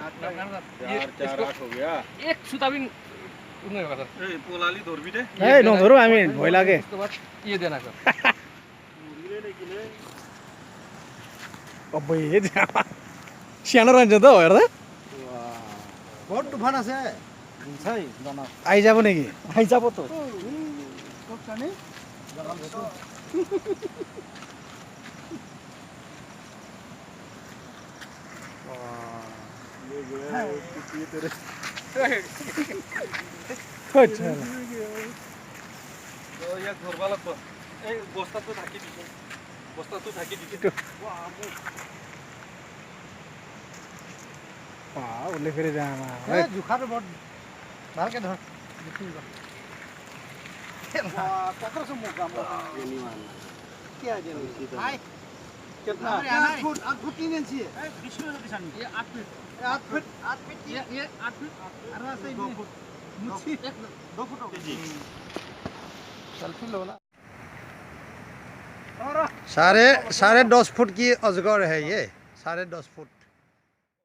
चार आठ हो गया। एक सूता भी नहीं होगा सर। पोलाली धोर भी दे। ए नधरो हामी भय लागे उसके बाद ये देना सर। अब्बे सानो रहन्छ त हेर्दा बहुत तूफान আছে छै জানা आइजाब नेকি আই যাব তো अच्छा याक धरबा लागब এই বস্তাটো ঢাকি দিছো বস্তাটো ঢাকি দিছো उसले फेरि जामा এ জুখাটো বহুত ভালকে ধৰ ककरो से मुंह काम क्या है हाय कितना 8 फुट 3 इंच है 20 में दिशानी ये 8 फीट 8 फीट ये 8 फीट अरे सही 2 फुट मुच्छी 2 फुट जी सेल्फी लो ना साढ़े 10 फुट की अजगर है ये 10.5 फुट